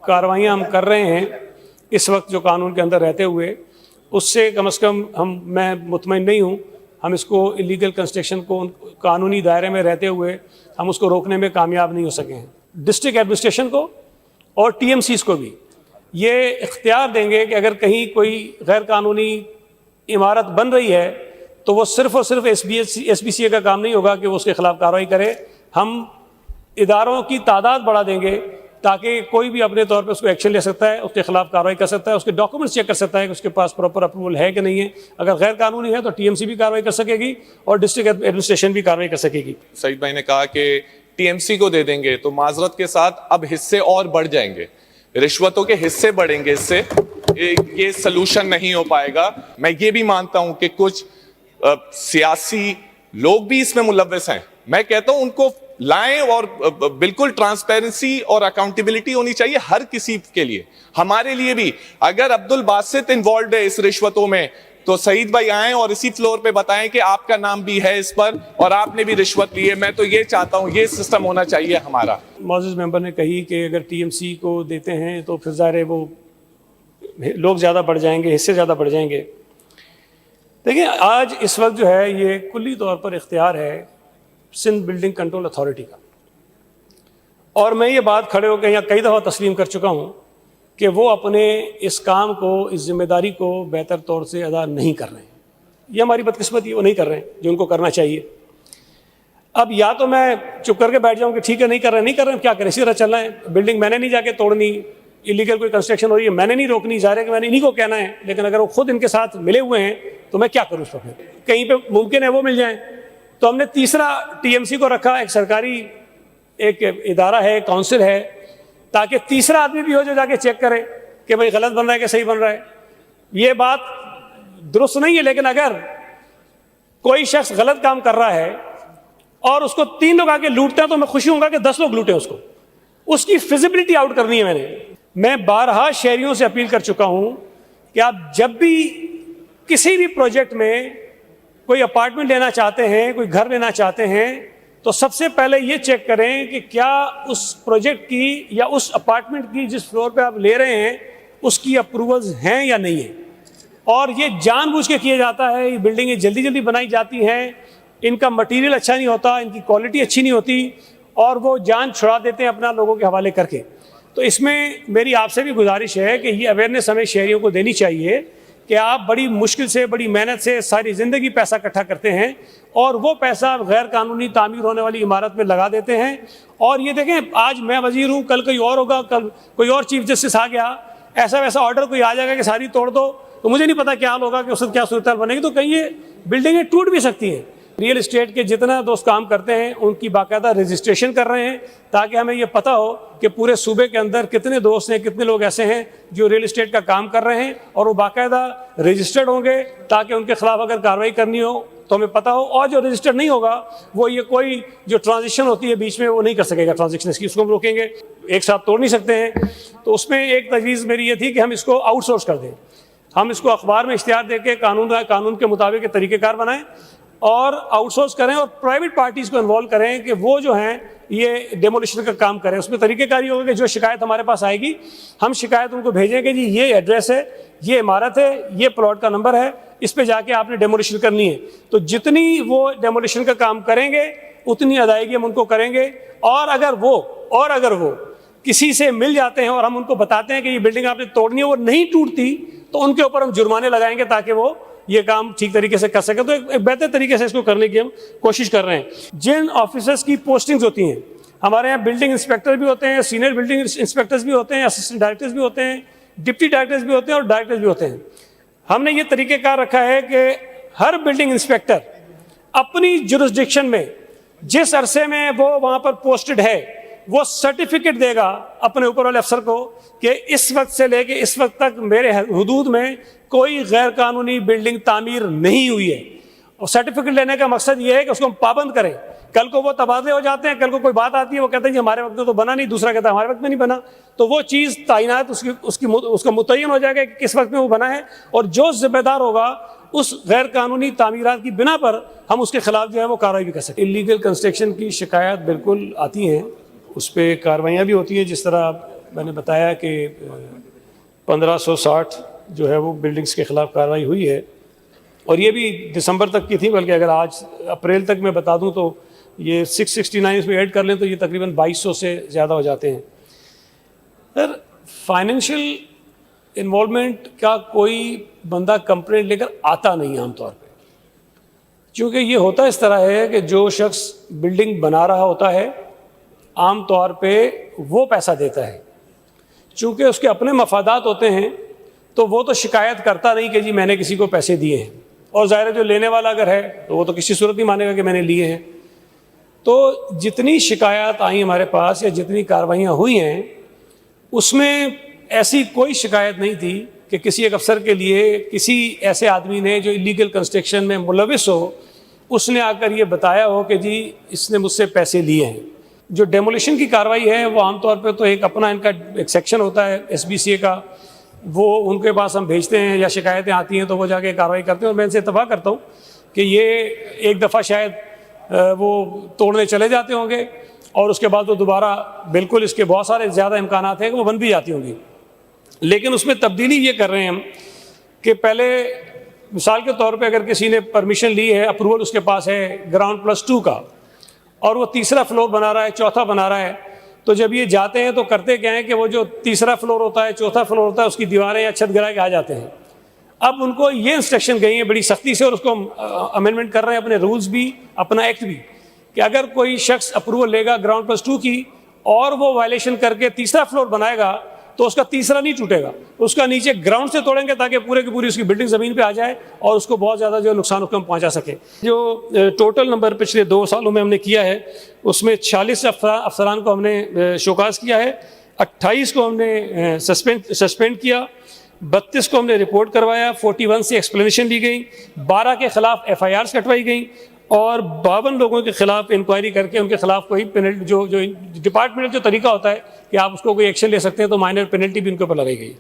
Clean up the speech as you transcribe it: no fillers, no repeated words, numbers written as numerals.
कार्रवाइयाँ हम कर रहे हैं इस वक्त जो कानून के अंदर रहते हुए, उससे कम से कम मैं मुतमईन नहीं हूँ। हम इसको इलीगल कंस्ट्रक्शन को कानूनी दायरे में रहते हुए हम उसको रोकने में कामयाब नहीं हो सके हैं। डिस्ट्रिक्ट एडमिनिस्ट्रेशन को और टीएमसीज़ को भी ये इख्तियार देंगे कि अगर कहीं कोई गैर कानूनी इमारत बन रही है तो वो सिर्फ़ और सिर्फ SBCA का काम नहीं होगा कि वो उसके ख़िलाफ़ कार्रवाई करे। हम इदारों की तादाद बढ़ा देंगे ताकि कोई भी अपने तौर पे उसको एक्शन ले सकता है, उसके खिलाफ कार्रवाई कर सकता है, उसके डॉक्यूमेंट्स चेक कर सकता है कि उसके पास प्रॉपर अप्रूवल है कि नहीं है। अगर गैर कानूनी है तो TMC भी कार्रवाई कर सकेगी और डिस्ट्रिक्ट एडमिनिस्ट्रेशन भी कार्रवाई कर सकेगी। सईद भाई ने कहा कि TMC को दे देंगे तो माजरत के साथ अब हिस्से और बढ़ जाएंगे, रिश्वतों के हिस्से बढ़ेंगे, इससे ये सलूशन नहीं हो पाएगा। मैं ये भी मानता हूं कि कुछ सियासी लोग भी इसमें मुलव्वस हैं। मैं कहता हूं उनको लाएं और बिल्कुल ट्रांसपेरेंसी और अकाउंटेबिलिटी होनी चाहिए हर किसी के लिए, हमारे लिए भी। अगर अब्दुल बासित इन्वॉल्व है इस रिश्वतों में तो सईद भाई आएं और इसी फ्लोर पे बताएं कि आपका नाम भी है इस पर और आपने भी रिश्वत ली है। मैं तो ये चाहता हूं, ये सिस्टम होना चाहिए हमारा। मौजूद मेंबर ने कही कि अगर TMC को देते हैं तो फिर ज़ाहिर है वो लोग ज़्यादा बढ़ जाएंगे, हिस्से ज़्यादा बढ़ जाएंगे। देखिए आज इस वक्त जो है ये कुल्ली तौर पर इख्तियार है सिंध बिल्डिंग कंट्रोल अथॉरिटी का, और मैं ये बात खड़े होकर यहाँ कई दफ़ा तस्लीम कर चुका हूँ कि वो अपने इस काम को, इस जिम्मेदारी को बेहतर तौर से अदा नहीं कर रहे हैं। ये हमारी बदकिस्मती है, वो नहीं कर रहे हैं जो उनको करना चाहिए। अब या तो मैं चुप करके बैठ जाऊँ कि ठीक है नहीं कर रहे हैं, क्या करें, इसी तरह चलना है। बिल्डिंग मैंने नहीं जाके तोड़नी, इलीगल कोई कंस्ट्रक्शन हो रही है मैंने नहीं रोकनी, ज़ाहिर है कि मैंने इन्हीं को कहना है। लेकिन अगर वो खुद इनके साथ मिले हुए हैं तो मैं क्या करूँ उस वक्त? कहीं पे मुमकिन है वो मिल जाएं। तो हमने तीसरा TMC को रखा, एक सरकारी एक इदारा है, काउंसिल है, ताकि तीसरा आदमी भी हो जो जाके चेक करे कि भाई गलत बन रहा है कि सही बन रहा है। ये बात दुरुस्त नहीं है, लेकिन अगर कोई शख्स गलत काम कर रहा है और उसको 3 लोग आके लूटते हैं तो मैं खुशी हूँगा कि 10 लोग लूटें उसको। उसकी फिजिबिलिटी आउट करनी है। मैं बारहा शहरियों से अपील कर चुका हूँ कि आप जब भी किसी भी प्रोजेक्ट में कोई अपार्टमेंट लेना चाहते हैं, कोई घर लेना चाहते हैं, तो सबसे पहले ये चेक करें कि क्या उस प्रोजेक्ट की या उस अपार्टमेंट की जिस फ्लोर पे आप ले रहे हैं उसकी अप्रूवल्स हैं या नहीं है। और ये जानबूझ के किया जाता है, ये बिल्डिंगें जल्दी जल्दी बनाई जाती हैं, इनका मटीरियल अच्छा नहीं होता, इनकी क्वालिटी अच्छी नहीं होती और वो जान छुड़ा देते हैं अपना लोगों के हवाले करके। तो इसमें मेरी आपसे भी गुजारिश है कि ये अवेयरनेस हमें शहरियों को देनी चाहिए कि आप बड़ी मुश्किल से, बड़ी मेहनत से सारी ज़िंदगी पैसा इकट्ठा करते हैं और वो पैसा गैर कानूनी तामीर होने वाली इमारत में लगा देते हैं। और ये देखें, आज मैं वजीर हूँ, कल कोई और होगा, कल कोई और चीफ जस्टिस आ गया, ऐसा वैसा ऑर्डर कोई आ जाएगा कि सारी तोड़ दो, तो मुझे नहीं पता क्या हाल होगा कि उससे क्या सूरत बनेगी। तो कहीं ये बिल्डिंगें टूट भी सकती हैं। रियल इस्टेट के जितना दोस्त काम करते हैं उनकी बाकायदा रजिस्ट्रेशन कर रहे हैं ताकि हमें ये पता हो कि पूरे सूबे के अंदर कितने दोस्त हैं, कितने लोग ऐसे हैं जो रियल इस्टेट का काम कर रहे हैं, और वो बाकायदा रजिस्टर्ड होंगे ताकि उनके खिलाफ अगर कार्रवाई करनी हो तो हमें पता हो। और जो रजिस्टर्ड नहीं होगा वो ये कोई जो ट्रांजिशन होती है बीच में वो नहीं कर सकेगा ट्रांजेक्शन इसकी, उसको हम रोकेंगे। एक साथ तोड़ नहीं सकते हैं। तो उसमें एक तजवीज़ मेरी ये थी कि हम इसको आउटसोर्स कर दें, हम इसको अखबार में इश्तिहार दे के कानून के मुताबिक तरीक़ेकार बनाएं और आउटसोर्स करें और प्राइवेट पार्टीज़ को इन्वॉल्व करें कि वो जो हैं ये डेमोलिशन का काम करें। उसमें तरीक़ेकार ये होगा कि जो शिकायत हमारे पास आएगी हम शिकायत उनको भेजें कि जी ये एड्रेस है, ये इमारत है, ये प्लॉट का नंबर है, इस पे जाके आपने डेमोलिशन करनी है। तो जितनी वो डेमोलिशन का काम करेंगे उतनी अदायगी हम उनको करेंगे। और अगर वो किसी से मिल जाते हैं और हम उनको बताते हैं कि ये बिल्डिंग आपने तोड़नी है, वो नहीं टूटती, तो उनके ऊपर हम जुर्माने लगाएंगे ताकि वो ये काम ठीक तरीके से कर सके। तो एक बेहतर तरीके से इसको करने की हम कोशिश कर रहे हैं। जिन ऑफिसर्स की पोस्टिंग्स होती हैं, हमारे यहाँ बिल्डिंग इंस्पेक्टर भी होते हैं, सीनियर बिल्डिंग इंस्पेक्टर्स भी होते हैं, असिस्टेंट डायरेक्टर्स भी होते हैं, डिप्टी डायरेक्टर्स भी होते हैं और डायरेक्टर्स भी होते हैं। हमने ये तरीक़ेकार रखा है कि हर बिल्डिंग इंस्पेक्टर अपनी जुरिस्डिक्शन में जिस अरसे में वो वहाँ पर पोस्टेड है वो सर्टिफिकेट देगा अपने ऊपर वाले अफसर को कि इस वक्त से लेके इस वक्त तक मेरे हुदूद में कोई गैर कानूनी बिल्डिंग तामीर नहीं हुई है। और सर्टिफिकेट लेने का मकसद ये है कि उसको हम पाबंद करें। कल को वो तबादले हो जाते हैं, कल को कोई बात आती है, वो कहते हैं जी हमारे वक्त में तो बना नहीं, दूसरा कहता है हमारे वक्त में नहीं बना, तो वो चीज़ तैनात उसका मुतय्यन हो जाएगा कि किस वक्त में वो बना है। और जो जिम्मेदार होगा उस गैर कानूनी तामीरात की बिना पर हम उसके खिलाफ जो है वो कार्रवाई भी कर सकते हैं। इलीगल कंस्ट्रक्शन की शिकायत बिल्कुल आती हैं, उस पर कार्रवाइयाँ भी होती हैं। जिस तरह میں نے بتایا کہ 1560 جو ہے وہ بلڈنگز کے خلاف کارروائی ہوئی ہے، اور یہ بھی دسمبر تک کی تھی، بلکہ اگر آج اپریل تک میں بتا دوں تو یہ 669 اس میں ایڈ کر لیں تو یہ تقریباً 2200 سے زیادہ ہو جاتے ہیں۔ سر فائنینشیل انوالومنٹ کا کوئی بندہ کمپلینٹ لے کر آتا نہیں عام طور پہ، چونکہ یہ ہوتا اس طرح ہے کہ جو شخص بلڈنگ بنا رہا ہوتا ہے عام طور پہ وہ پیسہ دیتا ہے، چونکہ اس کے اپنے مفادات ہوتے ہیں تو وہ تو شکایت کرتا نہیں کہ جی میں نے کسی کو پیسے دیے ہیں، اور ظاہر ہے جو لینے والا اگر ہے تو وہ تو کسی صورت نہیں مانے گا کہ میں نے لیے ہیں۔ تو جتنی شکایات آئیں ہمارے پاس یا جتنی کارروائیاں ہوئی ہیں اس میں ایسی کوئی شکایت نہیں تھی کہ کسی ایک افسر کے لیے کسی ایسے آدمی نے جو انلیگل کنسٹرکشن میں ملوث ہو اس نے آ کر یہ بتایا ہو کہ جی اس نے مجھ سے پیسے لیے ہیں۔ جو ڈیمولیشن کی کارروائی ہے وہ عام طور پہ تو ایک اپنا ان کا ایک سیکشن ہوتا ہے ایس بی سی اے کا، وہ ان کے پاس ہم بھیجتے ہیں یا شکایتیں آتی ہیں تو وہ جا کے کارروائی کرتے ہیں، اور میں ان سے اتفاق کرتا ہوں کہ یہ ایک دفعہ شاید وہ توڑنے چلے جاتے ہوں گے اور اس کے بعد وہ دوبارہ بالکل اس کے بہت سارے زیادہ امکانات ہیں کہ وہ بند بھی جاتی ہوں گی، لیکن اس میں تبدیلی یہ کر رہے ہیں ہم کہ پہلے مثال کے طور پہ اگر کسی نے پرمیشن لی ہے، اپروول اس کے پاس ہے گراؤنڈ پلس 2 کا، اور وہ تیسرا فلور بنا رہا ہے، چوتھا بنا رہا ہے، تو جب یہ جاتے ہیں تو کرتے کیا ہیں کہ وہ جو تیسرا فلور ہوتا ہے، چوتھا فلور ہوتا ہے، اس کی دیواریں یا چھت گرا کے آ جاتے ہیں۔ اب ان کو یہ انسٹرکشن گئی ہے بڑی سختی سے، اور اس کو امینڈمنٹ کر رہے ہیں اپنے رولز بھی اپنا ایکٹ بھی، کہ اگر کوئی شخص اپروول لے گا گراؤنڈ پلس 2 کی اور وہ وائلیشن کر کے تیسرا فلور بنائے گا تو اس کا تیسرا نہیں ٹوٹے گا، اس کا نیچے گراؤنڈ سے توڑیں گے تاکہ پورے کی پوری اس کی بلڈنگ زمین پہ آ جائے اور اس کو بہت زیادہ جو نقصان اس کو ہم پہنچا سکیں۔ جو ٹوٹل نمبر پچھلے 2 سالوں میں ہم نے کیا ہے اس میں 46 افسران کو ہم نے شوکاز کیا ہے، 28 کو ہم نے سسپینڈ کیا، 32 کو ہم نے رپورٹ کروایا، 41 سے ایکسپلینیشن لی گئی، 12 کے خلاف ایف آئی آرز کٹوائی گئیں، اور 52 لوگوں کے خلاف انکوائری کر کے ان کے خلاف کوئی پینلٹی جو ڈپارٹمنٹل جو طریقہ ہوتا ہے کہ آپ اس کو کوئی ایکشن لے سکتے ہیں تو مائنر پینلٹی بھی ان کے اوپر لگائی گئی۔